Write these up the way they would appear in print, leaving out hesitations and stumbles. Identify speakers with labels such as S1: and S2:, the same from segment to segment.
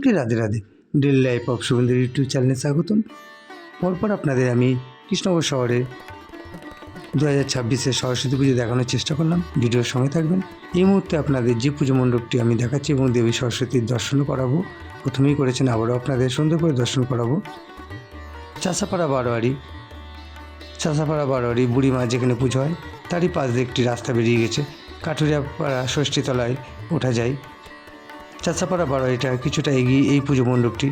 S1: সকলকে Radhe Radhe. Daily life of Suvendu YouTube চ্যানেলে স্বাগতম। পরপর আপনাদের আমি কৃষ্ণনগর শহরে 2026 সরস্বতী পুজো দেখানোর চেষ্টা করলাম। ভিডিওর সঙ্গে থাকবেন। এই মুহূর্তে আপনাদের যে পুজো মণ্ডপটি আমি দেখাচ্ছি এবং দেবী সরস্বতীর দর্শনও করাবো, প্রথমেই করেছেন, আবারও আপনাদের সুন্দর করে দর্শন করাবো। চাষাপাড়া বারোয়ারি বুড়িমা যেখানে পুজো হয় তারই পাশ দিয়ে একটি রাস্তা বেরিয়ে গেছে। কাঠুরিয়াপাড়া ষষ্ঠীতলায় ওঠা যায়। চাষাপাড়া বারোয়ারিটা কিছুটা এগিয়ে এই পুজো মণ্ডপটি,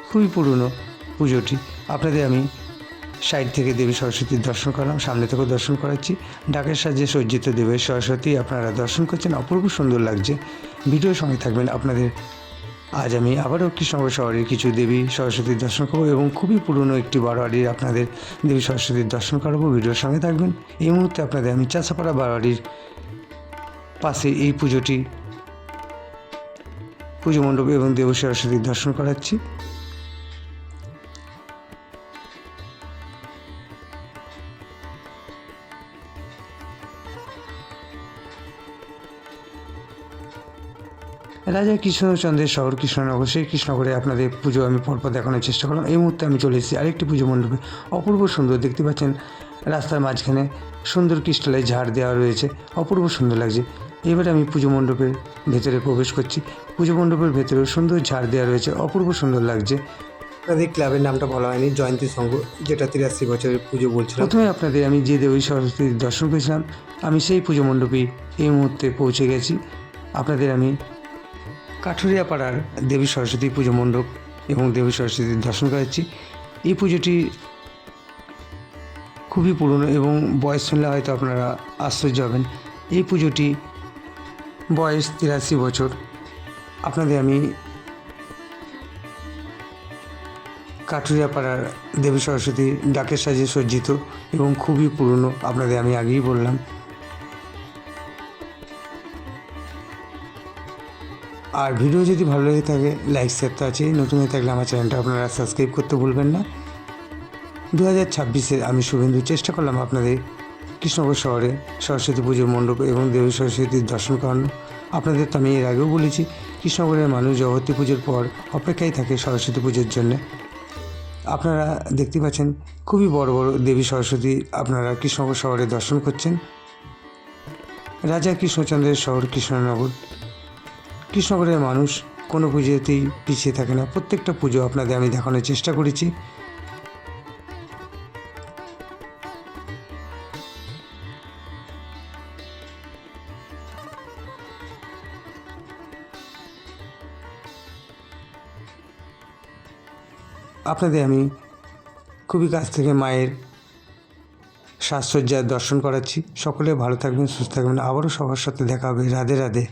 S1: খুবই পুরনো পুজোটি। আপনাদের আমি সাইড থেকে দেবী সরস্বতীর দর্শন করলাম, সামনে থেকেও দর্শন করাচ্ছি। ডাকের সাহায্যে সজ্জিত দেবী সরস্বতী আপনারা দর্শন করছেন, অপূর্ব সুন্দর লাগছে। ভিডিওর সঙ্গে থাকবেন। আপনাদের আজ আমি আবারও কৃষ্ণনগর শহরের কিছু দেবী সরস্বতীর দর্শন করবো এবং খুবই পুরনো একটি বারোয়ারির আপনাদের দেবী সরস্বতীর দর্শন করাবো। ভিডিওর সঙ্গে থাকবেন। এই মুহূর্তে আপনাদের আমি চাষাপাড়া বারোয়ারির পাশে এই পুজো মণ্ডপ এবং দেবী সরস্বতীর দর্শন করাচ্ছি। রাজা কৃষ্ণচন্দ্রের শহর কৃষ্ণনগর, সেই কৃষ্ণনগরে আপনাদের পুজো আমি পরপর দেখানোর চেষ্টা করলাম। এই মুহূর্তে আমি চলে এসেছি আরেকটি পুজো মণ্ডপে। অপূর্ব সুন্দর, দেখতে পাচ্ছেন রাস্তার মাঝখানে সুন্দর ক্রিস্টালের ঝাড় দেওয়া রয়েছে, অপূর্ব সুন্দর লাগছে। এবারে আমি পুজো মণ্ডপের ভেতরে প্রবেশ করছি। পুজো মণ্ডপের ভেতরেও সুন্দর ঝাড় দেওয়া রয়েছে, অপূর্ব সুন্দর লাগছে। আপনাদের ক্লাবের নামটা বলা হয়নি, জয়ন্তী সংঘ, যেটা 83 বছরের পুজো বলছিলাম। প্রথমে আপনাদের আমি যে দেবী সরস্বতীর দর্শন করেছিলাম, আমি সেই পুজো মণ্ডপেই এই মুহূর্তে পৌঁছে গেছি। আপনাদের আমি কাঠুরিয়াপাড়ার দেবী সরস্বতী পুজো মণ্ডপ এবং দেবী সরস্বতীর দর্শন করাচ্ছি। এই পুজোটি খুবই পুরনো এবং বয়স শুনলে হয়তো আপনারা আশ্চর্য হবেন। এই পুজোটি বয়স 83 বছর। আপনাদের আমি কাঠুরিয়াপাড়ার দেবী সরস্বতী ডাকের সাজে সজ্জিত এবং খুবই পুরনো, আপনাদের আমি আগেই বললাম। আর ভিডিও যদি ভালো লেগে থাকে, লাইক শেয়ার তো আছেই, নতুন হয়ে থাকলে আমার চ্যানেলটা আপনারা সাবস্ক্রাইব করতে ভুলবেন না। 2026 আমি শুভেন্দু চেষ্টা করলাম আপনাদের কৃষ্ণনগর শহরে সরস্বতী পুজোর মণ্ডপ এবং দেবী সরস্বতীর দর্শন করানো। আপনাদের তো আমি এর আগেও বলেছি, কৃষ্ণনগরের মানুষ জগতী পুজোর পর অপেক্ষায় থাকে সরস্বতী পুজোর জন্যে। আপনারা দেখতে পাচ্ছেন খুবই বড় বড় দেবী সরস্বতী আপনারা কৃষ্ণনগর শহরে দর্শন করছেন। রাজা কৃষ্ণচন্দ্রের শহর কৃষ্ণনগর। কৃষ্ণনগরের মানুষ কোনো পুজোতেই পিছিয়ে থাকে না, প্রত্যেকটা পুজো আপনাদের আমি দেখানোর চেষ্টা করেছি। আপনাদের আমি খুবই কাছ থেকে মায়ের সাজসজ্জার দর্শন করাচ্ছি। সকলে ভালো থাকবেন, সুস্থ থাকবেন। আবারও সবার সাথে দেখা হবে। রাধে রাধে।